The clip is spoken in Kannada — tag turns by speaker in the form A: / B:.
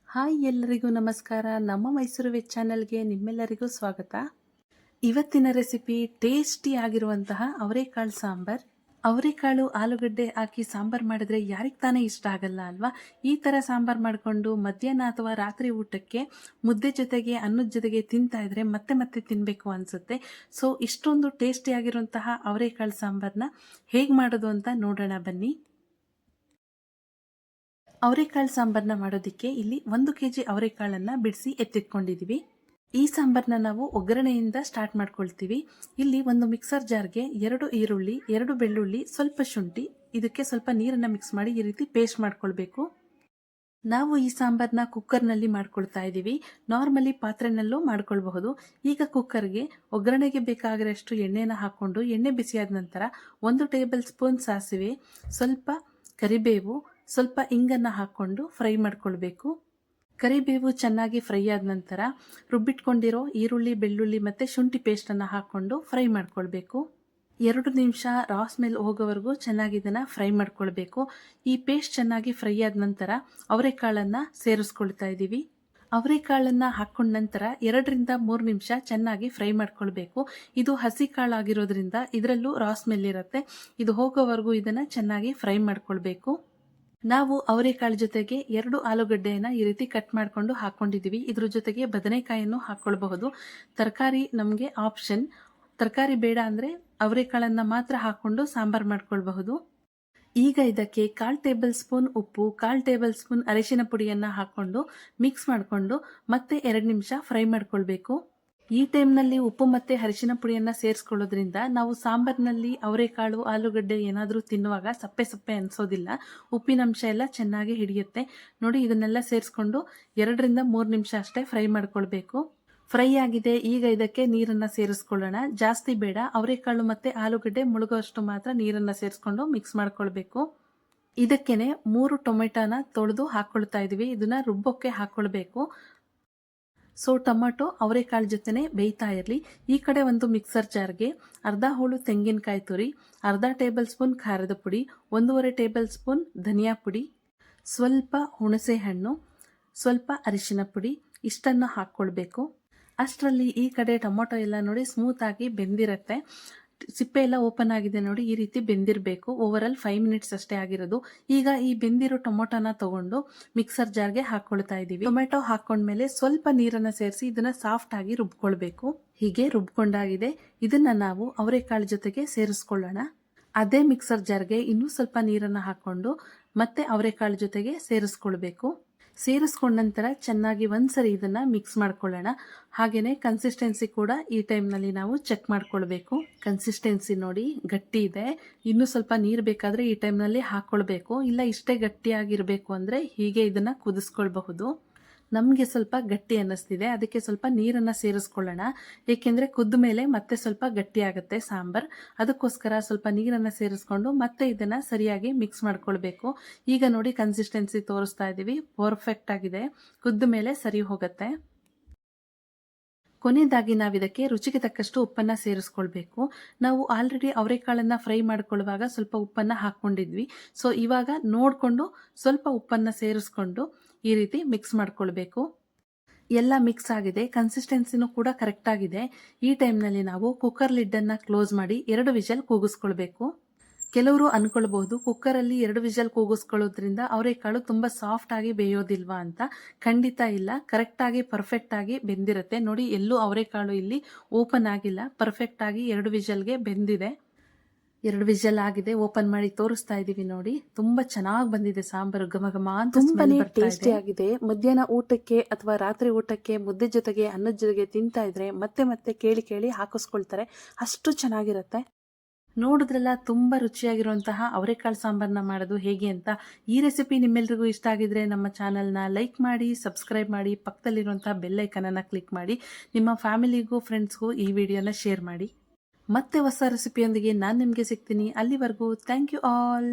A: ಹಾಯ್ ಎಲ್ಲರಿಗೂ ನಮಸ್ಕಾರ. ನಮ್ಮ ಮೈಸೂರು ವೆಜ್ ಚಾನಲ್ಗೆ ನಿಮ್ಮೆಲ್ಲರಿಗೂ ಸ್ವಾಗತ. ಇವತ್ತಿನ ರೆಸಿಪಿ ಟೇಸ್ಟಿ ಆಗಿರುವಂತಹ ಅವರೆಕಾಳು ಸಾಂಬಾರ್. ಅವರೆಕಾಳು ಆಲೂಗಡ್ಡೆ ಹಾಕಿ ಸಾಂಬಾರ್ ಮಾಡಿದ್ರೆ ಯಾರಿಗೆ ತಾನೇ ಇಷ್ಟ ಆಗಲ್ಲ ಅಲ್ವಾ? ಈ ಥರ ಸಾಂಬಾರ್ ಮಾಡಿಕೊಂಡು ಮಧ್ಯಾಹ್ನ ಅಥವಾ ರಾತ್ರಿ ಊಟಕ್ಕೆ ಮುದ್ದೆ ಜೊತೆಗೆ ಅನ್ನದ ಜೊತೆಗೆ ತಿಂತಾ ಇದ್ರೆ ಮತ್ತೆ ಮತ್ತೆ ತಿನ್ನಬೇಕು ಅನಿಸುತ್ತೆ. ಸೊ ಇಷ್ಟೊಂದು ಟೇಸ್ಟಿ ಆಗಿರುವಂತಹ ಅವರೆಕಾಳು ಸಾಂಬಾರನ್ನ ಹೇಗೆ ಮಾಡೋದು ಅಂತ ನೋಡೋಣ ಬನ್ನಿ. ಅವರೆಕಾಳು ಸಾಂಬಾರನ್ನ ಮಾಡೋದಕ್ಕೆ ಇಲ್ಲಿ 1 kg ಅವರೆಕಾಳನ್ನು ಬಿಡಿಸಿ ಎತ್ತಿಟ್ಕೊಂಡಿದ್ದೀವಿ. ಈ ಸಾಂಬಾರನ್ನ ನಾವು ಒಗ್ಗರಣೆಯಿಂದ ಸ್ಟಾರ್ಟ್ ಮಾಡ್ಕೊಳ್ತೀವಿ. ಇಲ್ಲಿ ಒಂದು ಮಿಕ್ಸರ್ ಜಾರ್ಗೆ 2 ಈರುಳ್ಳಿ, 2 ಬೆಳ್ಳುಳ್ಳಿ, ಸ್ವಲ್ಪ ಶುಂಠಿ, ಇದಕ್ಕೆ ಸ್ವಲ್ಪ ನೀರನ್ನು ಮಿಕ್ಸ್ ಮಾಡಿ ಈ ರೀತಿ ಪೇಸ್ಟ್ ಮಾಡ್ಕೊಳ್ಬೇಕು. ನಾವು ಈ ಸಾಂಬಾರನ್ನ ಕುಕ್ಕರ್ನಲ್ಲಿ ಮಾಡ್ಕೊಳ್ತಾ ಇದ್ದೀವಿ. ನಾರ್ಮಲಿ ಪಾತ್ರೆನಲ್ಲೂ ಮಾಡ್ಕೊಳ್ಬಹುದು. ಈಗ ಕುಕ್ಕರ್ಗೆ ಒಗ್ಗರಣೆಗೆ ಬೇಕಾಗಿರೋಷ್ಟು ಎಣ್ಣೆನ ಹಾಕ್ಕೊಂಡು ಎಣ್ಣೆ ಬಿಸಿಯಾದ ನಂತರ 1 ಟೇಬಲ್ ಸ್ಪೂನ್ ಸಾಸಿವೆ, ಸ್ವಲ್ಪ ಕರಿಬೇವು, ಸ್ವಲ್ಪ ಇಂಗನ್ನು ಹಾಕ್ಕೊಂಡು ಫ್ರೈ ಮಾಡ್ಕೊಳ್ಬೇಕು. ಕರಿಬೇವು ಚೆನ್ನಾಗಿ ಫ್ರೈ ಆದ ನಂತರ ರುಬ್ಬಿಟ್ಕೊಂಡಿರೋ ಈರುಳ್ಳಿ, ಬೆಳ್ಳುಳ್ಳಿ ಮತ್ತು ಶುಂಠಿ ಪೇಸ್ಟನ್ನು ಹಾಕ್ಕೊಂಡು ಫ್ರೈ ಮಾಡ್ಕೊಳ್ಬೇಕು. 2 ನಿಮಿಷ ರಾ ಸ್ಮೆಲ್ ಹೋಗೋವರೆಗೂ ಚೆನ್ನಾಗಿ ಇದನ್ನು ಫ್ರೈ ಮಾಡ್ಕೊಳ್ಬೇಕು. ಈ ಪೇಸ್ಟ್ ಚೆನ್ನಾಗಿ ಫ್ರೈ ಆದ ನಂತರ ಅವರೆಕಾಳನ್ನು ಸೇರಿಸ್ಕೊಳ್ತಾ ಇದ್ದೀವಿ. ಅವರೆಕಾಳನ್ನು ಹಾಕ್ಕೊಂಡ ನಂತರ 2 ರಿಂದ 3 ನಿಮಿಷ ಚೆನ್ನಾಗಿ ಫ್ರೈ ಮಾಡ್ಕೊಳ್ಬೇಕು. ಇದು ಹಸಿ ಕಾಳಾಗಿರೋದ್ರಿಂದ ಇದರಲ್ಲೂ ರಾ ಸ್ಮೆಲ್ ಇರುತ್ತೆ. ಇದು ಹೋಗೋವರೆಗೂ ಇದನ್ನು ಚೆನ್ನಾಗಿ ಫ್ರೈ ಮಾಡ್ಕೊಳ್ಬೇಕು. ನಾವು ಅವರೆಕಾಳು ಜೊತೆಗೆ 2 ಆಲೂಗಡ್ಡೆಯನ್ನು ಈ ರೀತಿ ಕಟ್ ಮಾಡಿಕೊಂಡು ಹಾಕ್ಕೊಂಡಿದ್ದೀವಿ. ಇದ್ರ ಜೊತೆಗೆ ಬದನೆಕಾಯನ್ನು ಹಾಕ್ಕೊಳ್ಬಹುದು. ತರಕಾರಿ ನಮಗೆ ಆಪ್ಷನ್. ತರಕಾರಿ ಬೇಡ ಅಂದರೆ ಅವರೆಕಾಳನ್ನು ಮಾತ್ರ ಹಾಕ್ಕೊಂಡು ಸಾಂಬಾರು ಮಾಡ್ಕೊಳ್ಬಹುದು. ಈಗ ಇದಕ್ಕೆ 1/4 ಟೇಬಲ್ ಸ್ಪೂನ್ ಉಪ್ಪು, 1/4 ಟೇಬಲ್ ಸ್ಪೂನ್ ಅರಿಶಿನ ಪುಡಿಯನ್ನು ಹಾಕ್ಕೊಂಡು ಮಿಕ್ಸ್ ಮಾಡಿಕೊಂಡು ಮತ್ತೆ 2 ನಿಮಿಷ ಫ್ರೈ ಮಾಡ್ಕೊಳ್ಬೇಕು. ಈ ಟೈಮ್ನಲ್ಲಿ ಉಪ್ಪು ಮತ್ತು ಅರಿಶಿನ ಪುಡಿಯನ್ನು ಸೇರಿಸ್ಕೊಳ್ಳೋದ್ರಿಂದ ನಾವು ಸಾಂಬಾರಿನಲ್ಲಿ ಅವರೆಕಾಳು, ಆಲೂಗಡ್ಡೆ ಏನಾದರೂ ತಿನ್ನುವಾಗ ಸಪ್ಪೆ ಸಪ್ಪೆ ಅನಿಸೋದಿಲ್ಲ. ಉಪ್ಪಿನಂಶ ಎಲ್ಲ ಚೆನ್ನಾಗಿ ಹಿಡಿಯುತ್ತೆ. ನೋಡಿ, ಇದನ್ನೆಲ್ಲ ಸೇರಿಸ್ಕೊಂಡು 2 ರಿಂದ 3 ನಿಮಿಷ ಅಷ್ಟೇ ಫ್ರೈ ಮಾಡ್ಕೊಳ್ಬೇಕು. ಫ್ರೈ ಆಗಿದೆ. ಈಗ ಇದಕ್ಕೆ ನೀರನ್ನು ಸೇರಿಸ್ಕೊಳ್ಳೋಣ. ಜಾಸ್ತಿ ಬೇಡ. ಅವರೆಕಾಳು ಮತ್ತು ಆಲೂಗಡ್ಡೆ ಮುಳುಗುವಷ್ಟು ಮಾತ್ರ ನೀರನ್ನು ಸೇರಿಸ್ಕೊಂಡು ಮಿಕ್ಸ್ ಮಾಡ್ಕೊಳ್ಬೇಕು. ಇದಕ್ಕೇನೆ 3 ಟೊಮೆಟೊನ ತೊಳೆದು ಹಾಕ್ಕೊಳ್ತಾ ಇದ್ದೀವಿ. ಇದನ್ನು ರುಬ್ಬೋಕ್ಕೆ ಹಾಕ್ಕೊಳ್ಬೇಕು. ಸೊ ಟೊಮೆಟೊ ಅವರೆಕಾಳು ಜೊತೆನೆ ಬೇಯ್ತಾ ಇರಲಿ. ಈ ಕಡೆ ಒಂದು ಮಿಕ್ಸರ್ ಜಾರ್ಗೆ ಅರ್ಧ ಹೋಳು ತೆಂಗಿನಕಾಯಿ ತುರಿ, ಅರ್ಧ ಟೇಬಲ್ ಸ್ಪೂನ್ ಖಾರದ ಪುಡಿ, 1.5 ಟೇಬಲ್ ಸ್ಪೂನ್ ಧನಿಯಾ ಪುಡಿ, ಸ್ವಲ್ಪ ಹುಣಸೆ ಹಣ್ಣು, ಸ್ವಲ್ಪ ಅರಿಶಿನ ಪುಡಿ ಇಷ್ಟನ್ನು ಹಾಕ್ಕೊಳ್ಬೇಕು. ಅಷ್ಟರಲ್ಲಿ ಈ ಕಡೆ ಟೊಮೊಟೊ ಎಲ್ಲ ನೋಡಿ ಸ್ಮೂತಾಗಿ ಬೆಂದಿರುತ್ತೆ. ಸಿಪ್ಪೆ ಎಲ್ಲ ಓಪನ್ ಆಗಿದೆ ನೋಡಿ, ಈ ರೀತಿ ಬೆಂದಿರಬೇಕು. ಓವರಾಲ್ 5 ಮಿನಿಟ್ಸ್ ಅಷ್ಟೇ ಆಗಿರೋದು. ಈಗ ಈ ಬೆಂದಿರೋ ಟೊಮೊಟೊನ ತಗೊಂಡು ಮಿಕ್ಸರ್ ಜಾರ್ಗೆ ಹಾಕ್ಕೊಳ್ತಾ ಇದ್ದೀವಿ. ಟೊಮೆಟೊ ಹಾಕೊಂಡ್ಮೇಲೆ ಸ್ವಲ್ಪ ನೀರನ್ನು ಸೇರಿಸಿ ಇದನ್ನ ಸಾಫ್ಟ್ ಆಗಿ ರುಬ್ಕೊಳ್ಬೇಕು. ಹೀಗೆ ರುಬ್ಕೊಂಡಾಗಿದೆ. ಇದನ್ನ ನಾವು ಅವರೆಕಾಳು ಜೊತೆಗೆ ಸೇರಿಸ್ಕೊಳ್ಳೋಣ. ಅದೇ ಮಿಕ್ಸರ್ ಜಾರ್ಗೆ ಇನ್ನೂ ಸ್ವಲ್ಪ ನೀರನ್ನು ಹಾಕೊಂಡು ಮತ್ತೆ ಅವರೆಕಾಳು ಜೊತೆಗೆ ಸೇರಿಸ್ಕೊಳ್ಬೇಕು. ಸೇರಿಸ್ಕೊಂಡ ನಂತರ ಚೆನ್ನಾಗಿ ಒಂದ್ಸರಿ ಇದನ್ನ ಮಿಕ್ಸ್ ಮಾಡ್ಕೊಳ್ಳೋಣ. ಹಾಗೇನೆ ಕನ್ಸಿಸ್ಟೆನ್ಸಿ ಕೂಡ ಈ ಟೈಮ್ನಲ್ಲಿ ನಾವು ಚೆಕ್ ಮಾಡ್ಕೊಳ್ಬೇಕು. ಕನ್ಸಿಸ್ಟೆನ್ಸಿ ನೋಡಿ ಗಟ್ಟಿ ಇದೆ. ಇನ್ನೂ ಸ್ವಲ್ಪ ನೀರು ಬೇಕಾದರೆ ಈ ಟೈಮ್ನಲ್ಲಿ ಹಾಕ್ಕೊಳ್ಬೇಕು. ಇಲ್ಲ ಇಷ್ಟೇ ಗಟ್ಟಿಯಾಗಿರಬೇಕು ಅಂದರೆ ಹೀಗೆ ಇದನ್ನು ಕುದಿಸ್ಕೊಳ್ಬಹುದು. ನಮಗೆ ಸ್ವಲ್ಪ ಗಟ್ಟಿ ಅನ್ನಿಸ್ತಿದೆ, ಅದಕ್ಕೆ ಸ್ವಲ್ಪ ನೀರನ್ನು ಸೇರಿಸ್ಕೊಳ್ಳೋಣ. ಏಕೆಂದರೆ ಕುದ್ದ ಮೇಲೆ ಮತ್ತೆ ಸ್ವಲ್ಪ ಗಟ್ಟಿ ಆಗುತ್ತೆ ಸಾಂಬಾರ್. ಅದಕ್ಕೋಸ್ಕರ ಸ್ವಲ್ಪ ನೀರನ್ನು ಸೇರಿಸ್ಕೊಂಡು ಮತ್ತೆ ಇದನ್ನು ಸರಿಯಾಗಿ ಮಿಕ್ಸ್ ಮಾಡ್ಕೊಳ್ಬೇಕು. ಈಗ ನೋಡಿ ಕನ್ಸಿಸ್ಟೆನ್ಸಿ ತೋರಿಸ್ತಾ ಇದ್ದೀವಿ. ಪರ್ಫೆಕ್ಟ್ ಆಗಿದೆ. ಕುದ್ದ ಮೇಲೆ ಸರಿ ಹೋಗುತ್ತೆ. ಕೊನೆಯದಾಗಿ ನಾವು ಇದಕ್ಕೆ ರುಚಿಗೆ ತಕ್ಕಷ್ಟು ಉಪ್ಪನ್ನು ಸೇರಿಸ್ಕೊಳ್ಬೇಕು. ನಾವು ಆಲ್ರೆಡಿ ಅವರೆಕಾಳನ್ನು ಫ್ರೈ ಮಾಡ್ಕೊಳ್ಳುವಾಗ ಸ್ವಲ್ಪ ಉಪ್ಪನ್ನು ಹಾಕ್ಕೊಂಡಿದ್ವಿ. ಸೊ ಇವಾಗ ನೋಡಿಕೊಂಡು ಸ್ವಲ್ಪ ಉಪ್ಪನ್ನು ಸೇರಿಸ್ಕೊಂಡು ಈ ರೀತಿ ಮಿಕ್ಸ್ ಮಾಡ್ಕೊಳ್ಬೇಕು. ಎಲ್ಲ ಮಿಕ್ಸ್ ಆಗಿದೆ. ಕನ್ಸಿಸ್ಟೆನ್ಸಿನೂ ಕೂಡ ಕರೆಕ್ಟ್ ಆಗಿದೆ. ಈ ಟೈಮ್ನಲ್ಲಿ ನಾವು ಕುಕ್ಕರ್ ಲಿಡ್ಡನ್ನು ಕ್ಲೋಸ್ ಮಾಡಿ 2 ವಿಷಲ್ ಕೂಗಿಸ್ಕೊಳ್ಬೇಕು. ಕೆಲವರು ಅನ್ಕೊಳ್ಬಹುದು ಕುಕ್ಕರಲ್ಲಿ 2 ವಿಷಲ್ ಕೂಗಿಸ್ಕೊಳ್ಳೋದ್ರಿಂದ ಅವರೆಕಾಳು ತುಂಬ ಸಾಫ್ಟ್ ಆಗಿ ಬೇಯೋದಿಲ್ವಾ ಅಂತ. ಖಂಡಿತ ಇಲ್ಲ. ಕರೆಕ್ಟ್ ಆಗಿ ಪರ್ಫೆಕ್ಟ್ ಆಗಿ ಬೆಂದಿರುತ್ತೆ. ನೋಡಿ, ಎಲ್ಲೂ ಅವರೆಕಾಳು ಇಲ್ಲಿ ಓಪನ್ ಆಗಿಲ್ಲ. ಪರ್ಫೆಕ್ಟ್ ಆಗಿ 2 ವಿಷಲ್ಗೆ ಬೆಂದಿದೆ. 2 ವಿಷಲ್ ಆಗಿದೆ. ಓಪನ್ ಮಾಡಿ ತೋರಿಸ್ತಾ ಇದೀವಿ ನೋಡಿ. ತುಂಬಾ ಚೆನ್ನಾಗಿ ಬಂದಿದೆ ಸಾಂಬಾರು. ಘಮ ಘಮ ಅಂತ ತುಂಬಾನೇ ಟೇಸ್ಟಿ ಆಗಿದೆ. ಮಧ್ಯಾಹ್ನ ಊಟಕ್ಕೆ ಅಥವಾ ರಾತ್ರಿ ಊಟಕ್ಕೆ ಮುದ್ದೆ ಜೊತೆಗೆ ಅನ್ನದ ಜೊತೆಗೆ ತಿಂತಾ ಇದ್ರೆ ಮತ್ತೆ ಮತ್ತೆ ಕೇಳಿ ಕೇಳಿ ಹಾಕಿಸ್ಕೊಳ್ತಾರೆ. ಅಷ್ಟು ಚೆನ್ನಾಗಿರುತ್ತೆ. ನೋಡಿದ್ರಲ್ಲ, ತುಂಬ ರುಚಿಯಾಗಿರುವಂತಹ ಅವರೆಕಾಳು ಸಾಂಬಾರನ್ನ ಮಾಡೋದು ಹೇಗೆ ಅಂತ. ಈ ರೆಸಿಪಿ ನಿಮ್ಮೆಲ್ರಿಗೂ ಇಷ್ಟ ಆಗಿದ್ರೆ ನಮ್ಮ ಚಾನಲ್ನ ಲೈಕ್ ಮಾಡಿ, ಸಬ್ಸ್ಕ್ರೈಬ್ ಮಾಡಿ, ಪಕ್ಕದಲ್ಲಿರುವಂತಹ ಬೆಲ್ ಐಕನನ್ನು ಕ್ಲಿಕ್ ಮಾಡಿ, ನಿಮ್ಮ ಫ್ಯಾಮಿಲಿಗೂ ಫ್ರೆಂಡ್ಸ್ಗೂ ಈ ವಿಡಿಯೋನ ಶೇರ್ ಮಾಡಿ. ಮತ್ತೆ ಹೊಸ ರೆಸಿಪಿಯೊಂದಿಗೆ ನಾನು ನಿಮಗೆ ಸಿಗ್ತೀನಿ. ಅಲ್ಲಿವರೆಗೂ ಥ್ಯಾಂಕ್ ಯು ಆಲ್.